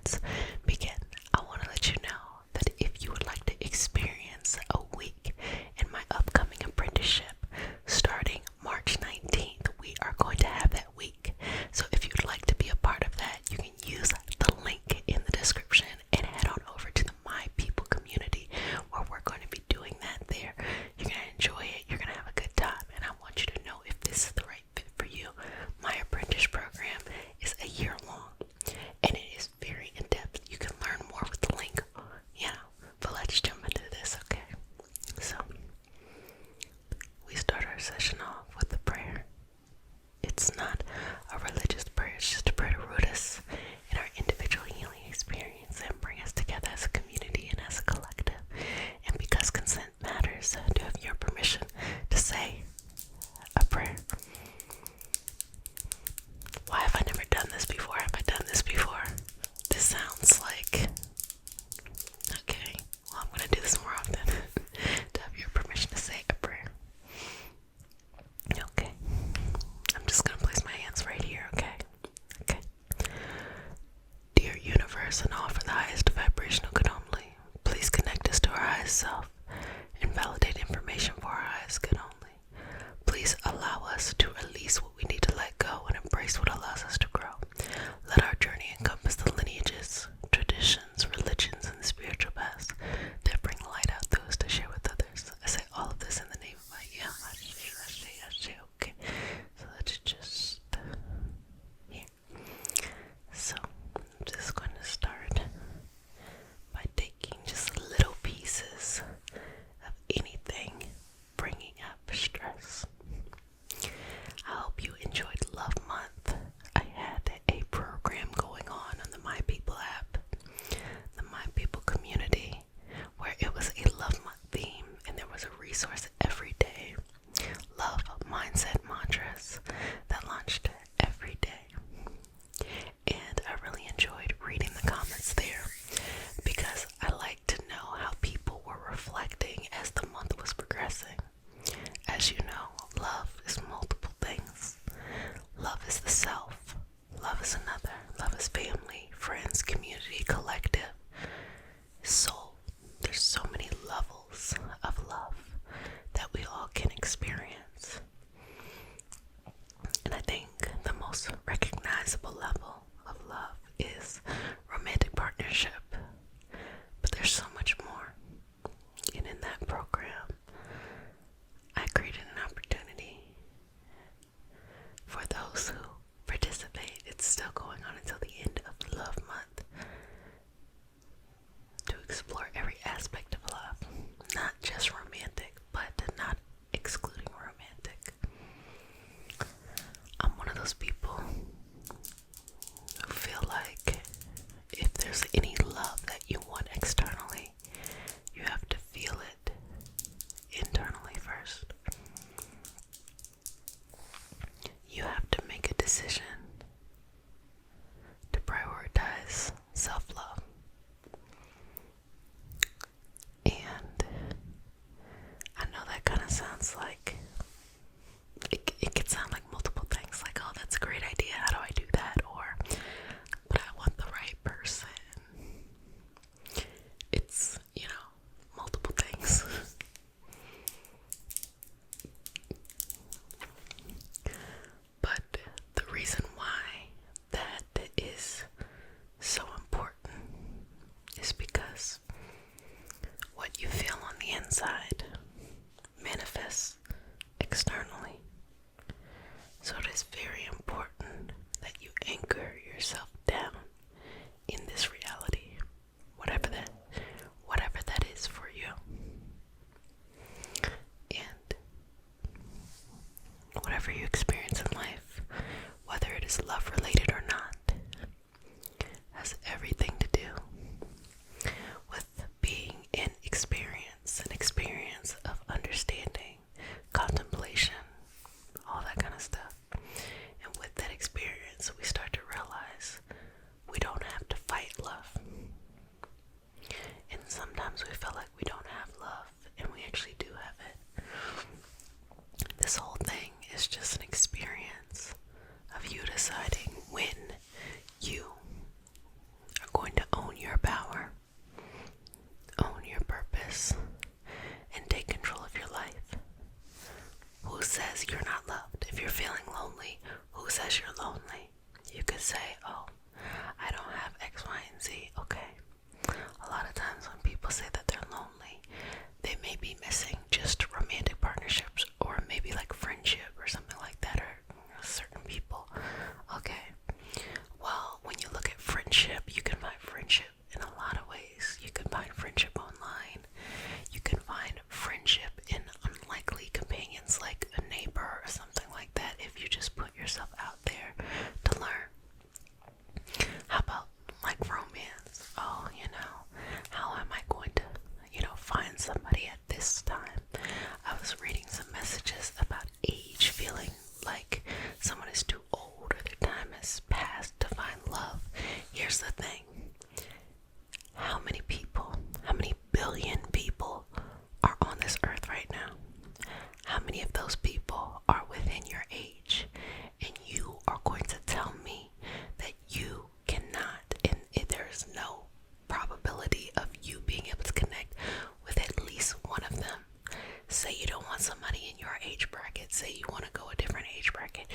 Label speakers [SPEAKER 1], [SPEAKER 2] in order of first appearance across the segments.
[SPEAKER 1] let's begin. I want to let you know that if you would like to experience a week in my upcoming apprenticeship starting March 19th, we are going to have that week. So if you'd like to be a part of that, you can use the link in the description and head on over to the My People community where we're going to be doing that there. You're going to enjoy it. You're going to have a good time. And I want you to know if this is the right fit for you. My apprentice program is a year long and it is very in-depth. You can learn more with the link. But let's jump into this, okay? So we start our session off with a prayer. It's not a religious prayer, it's just a prayer to root us in our individual healing experience and bring us together as a community and as a collective. And because consent matters, I do have your permission to say a prayer. Why have I never done this before? Have I done this before? This sounds like... Okay, well, I'm going to do this more often. To have your permission to say a prayer. Okay. I'm just going to place my hands right here, okay? Okay. Dear universe and all for the highest vibrational good only, please connect us to our highest self and validate information for our highest good only. Please allow us to release what we need to let go and embrace what allows us to grow. Let our journey encompass the lineages, traditions, religions, and the spiritual paths that bring light out those to share with others. I say all of this in the name of my okay. So let's just here. So I'm just going to start by taking just little pieces of anything bringing up stress. I hope you enjoyed Love Month. I had a program going on the My People app, the My People community, where it was a Love Month theme and there was a resource every day. Love mindset mantras that launched every day. And I really enjoyed reading the comments there because I like to know how people were reflecting as the month was progressing. As you know, love is multiple things. Love is the self. Love is another. Love is family, friends, community, collective, soul. There's so many levels of love that we all can experience. And I think the most recognizable level of love is romantic partnership. But there's so much more. And in that program, I created an opportunity for those who participate. It's still going on until the end of Love Month thing. How many people, how many billion people are on this earth right now? How many of those people are within your age? And you are going to tell me that you cannot, and there's no probability of you being able to connect with at least one of them. Say you don't want somebody in your age bracket. Say you want to go a different age bracket.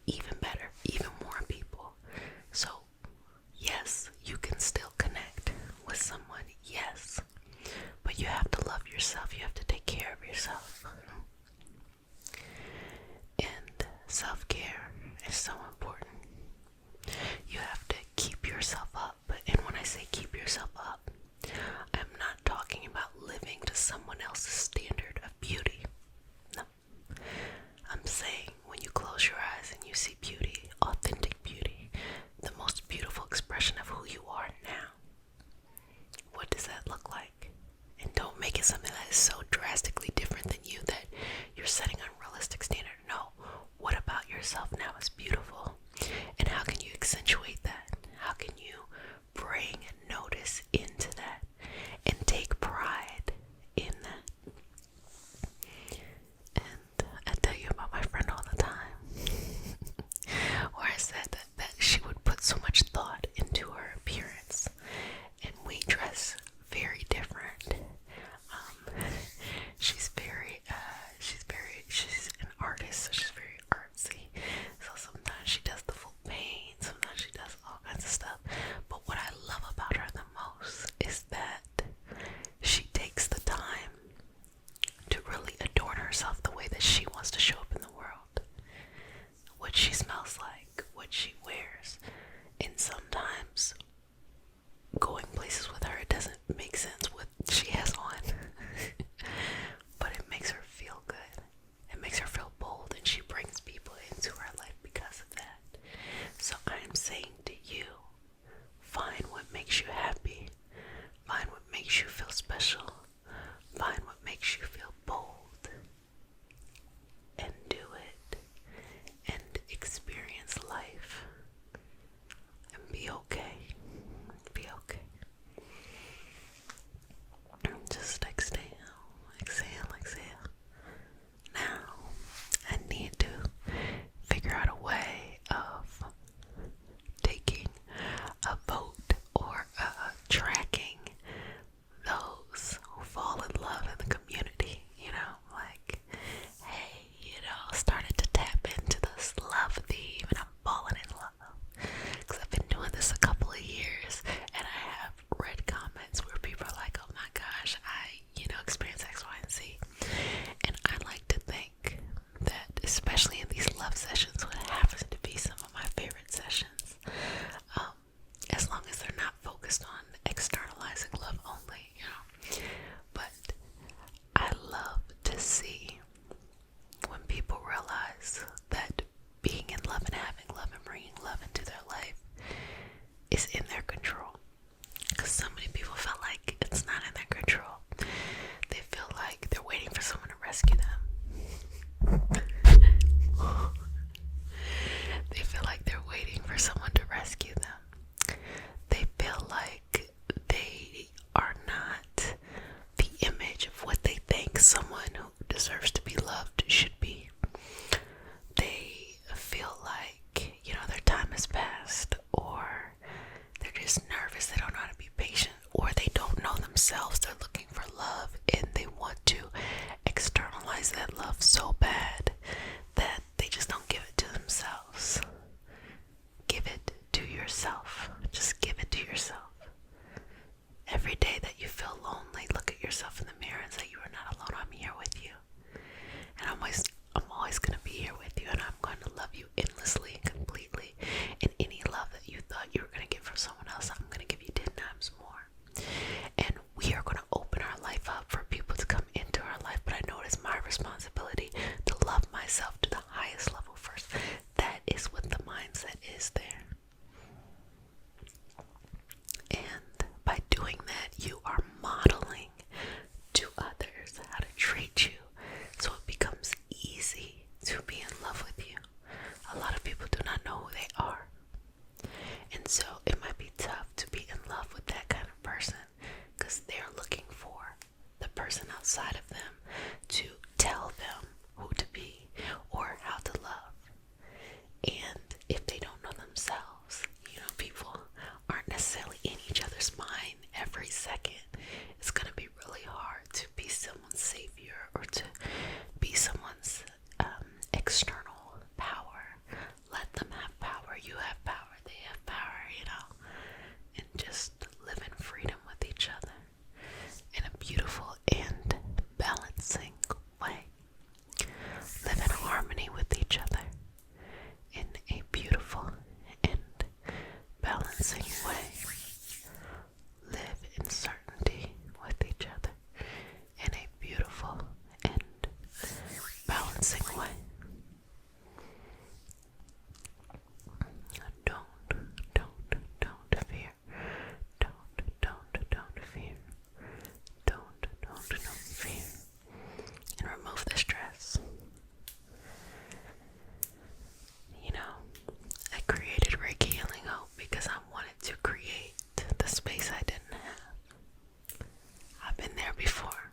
[SPEAKER 1] Even better, even more people. So, yes, you can still connect with someone. Yes. But you have to love yourself. You have to take care of yourself. And self-care is so important. You have to keep yourself up. And when I say keep yourself up, I'm not talking about living to someone else's standard of beauty. No. I'm saying when you close your eyes and you see beauty, authentic beauty, the most beautiful expression of who you are now, what does that look like? And don't make it something that is so drastically different than you that you're setting unrealistic standard. No. What about yourself now is beautiful? And how can you accentuate that? How can you bring notice into that and take pride in that? necessarily in each other's mind every second. It's going to be really hard to be someone's savior or to be someone's external power. Let them have power. You have power. They have power, and just live in freedom with each other in a beautiful and balancing way. Live in harmony with each other in a beautiful and balancing way. Live in certainty with each other in a beautiful and balancing way. Don't fear. Don't fear. Don't fear. And remove the stress. I created Reiki Healing Hope because I wanted to create the space I didn't have. I've been there before.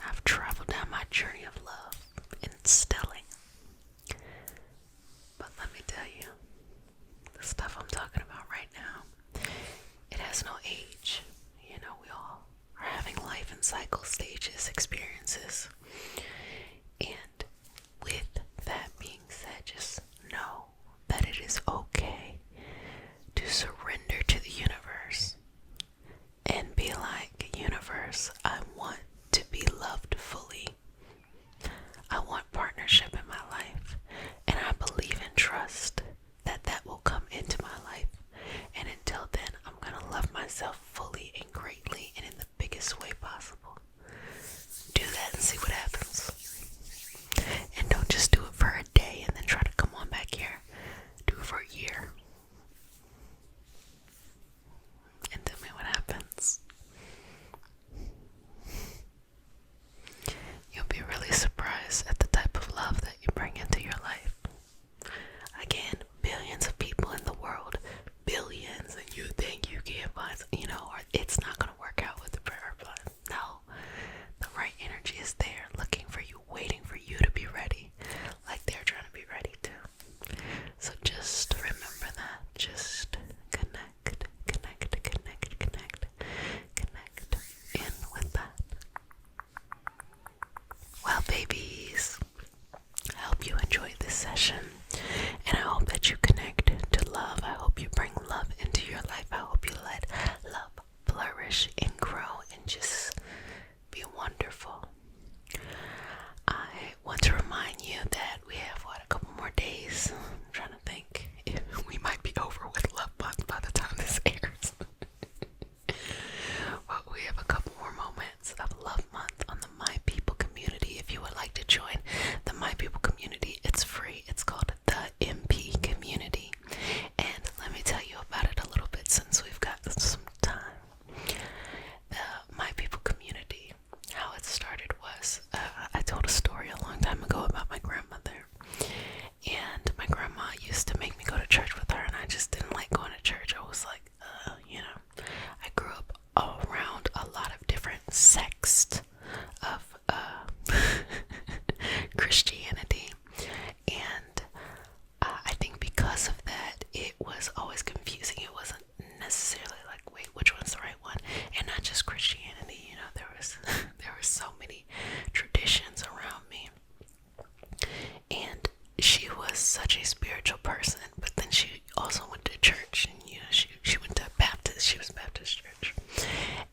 [SPEAKER 1] I've traveled down my journey of love and instilling. But let me tell you, the stuff I'm talking about right now, it has no age. We all are having life in cycle stages, experiences. And with that being said, just know that it is okay to surrender to the universe and be like, universe, I want to be loved fully. I want partnership in my life, and I believe and trust that will come into my life. And until then, I'm going to love myself fully and greatly and in the biggest way possible. Do that and see what happens. And don't just do it for a day and then try to come on back here. Do it for a year. And tell me what happens. You'll be really surprised at the type of love that you bring into your life. Again, billions of people in the world, billions, and you think you can't find, or it's not going to work out with the prayer plan. No, the right energy is there, looking for you, waiting for you to be ready, like they're trying to be ready too. So just remember that. Just connect in with that. Well, babies, I hope you enjoyed this session, and I hope that you connect to love. I hope you bring love into your life. I hope you let love flourish and grow and just be wonderful. I want to remind you that we have, a couple more days. I'm trying to think if we might be over with Love Month by the time this airs. But we have a couple more moments of Love Month on the My People community. If you would like to join the My People community, it's free. It's called the MP community. And let me tell you about it a little bit since we've got some time. The My People community, how it started was, I told a story a long time ago about my grandmother. And my grandma used to make me go to church with her, and I just didn't like going to church. I was like, I grew up around a lot of different sects of Christianity, and I think because of that, it was always confusing. It wasn't necessarily like, wait, which one's the right one? And not just Christianity, there were so many traditions around me. And she was such a spiritual person, but then she also went to church, and she went to she was Baptist church,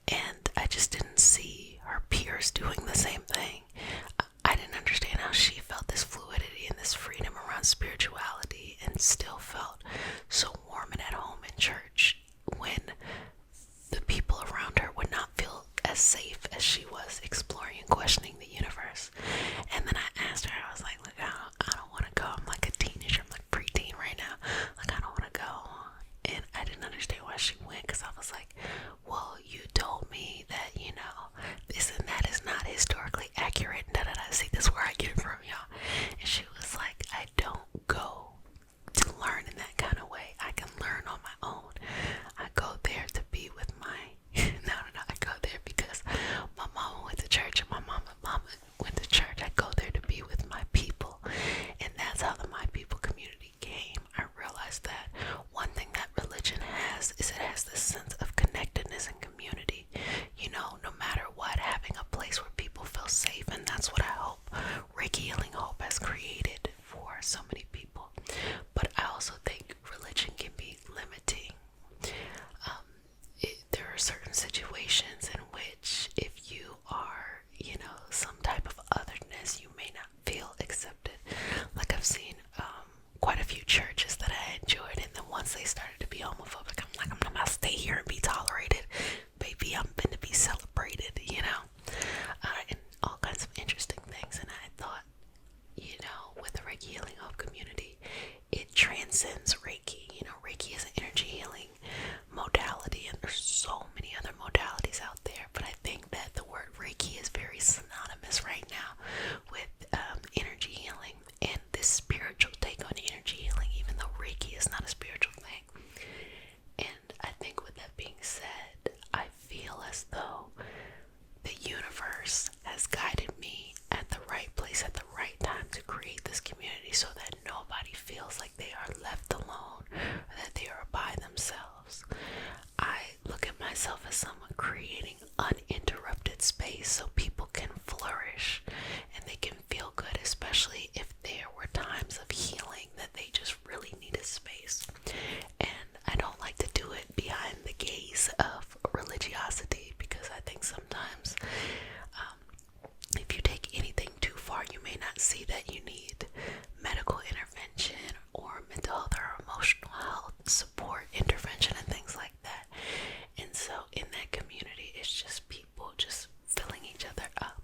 [SPEAKER 1] and I just didn't see her peers doing the same thing. I didn't understand how she felt this fluidity and this freedom around spirituality and still felt so warm and at home in church. uninterrupted space so people can flourish and they can feel good, especially if there were times of healing that they just really needed space. And I don't like to do it behind the gaze of religiosity, because I think sometimes if you take anything too far, you may not see that you need medical intervention or mental health or emotional health support intervention and things like that. And so in that community, it's just people just filling each other up.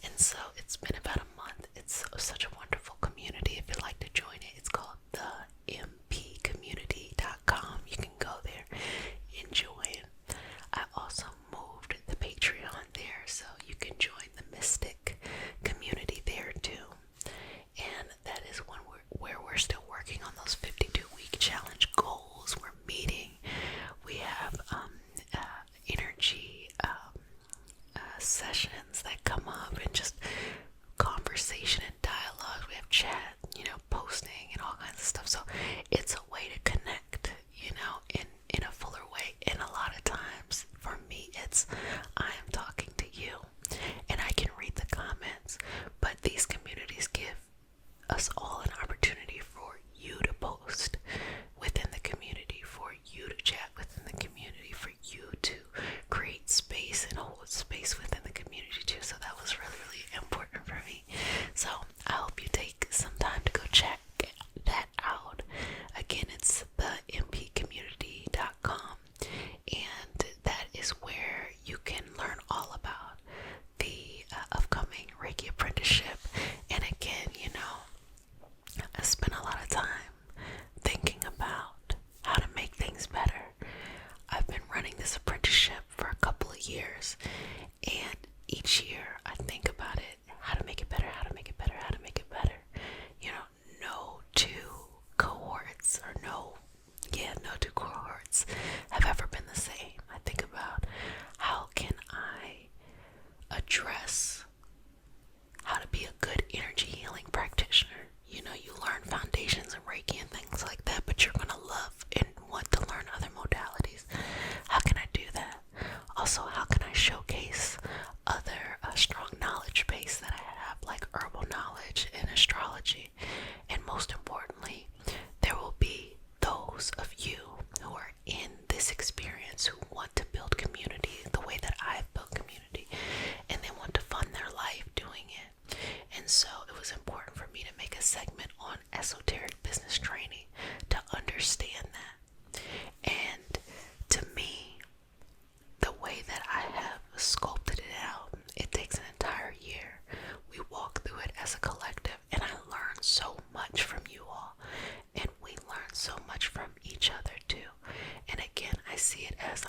[SPEAKER 1] And so it's been about a month. It's such a wonderful community. If you'd like to join it, it's called the mpcommunity.com. You can go there and join. I also moved the Patreon there, so you can join the Mystic community there too. And that is one where we're still working on those 52-week challenge goals. We're meeting. We have energy sessions that come up, and just conversation and dialogue. We have chat, posting and all kinds of stuff. So it's a way to connect, in a fuller way. And a lot of times for me, it's I am talking to you and I can read the comments, but these communities give us all an opportunity for you to post within the community, for you to chat within the community, for you to create space and hold space within the community too. So that was really, really important for me. So I hope you take some time to go check that out. Again, it's the mpcommunity.com, and that is where you can learn all about the upcoming Reiki Apprenticeship. And again, I spent a lot of time thinking about how to make things better. I've been running this apprenticeship for a couple of years, and each year I think about it, how to make it better, how to make it better, how to make it better. No two cohorts have ever been the same. I think about how can I address how to be a good energy healing practitioner. You learn foundations and Reiki and things like that, but you're gonna love and want to learn other modalities. How can I do that? Also, how can I showcase other strong knowledge base that I have, like herbal knowledge and astrology? And most importantly, there will be those of you who are in this experience who want to build community the way that I've built community, and they want to fund their life doing it. And so it was important for me to make a segment on esoteric business training to understand that. And to me, the way that I have sculpted it out, it takes an entire year. We walk through it as a collective, and I learn so much from you all, and we learn so much from each other too. And again, I see it as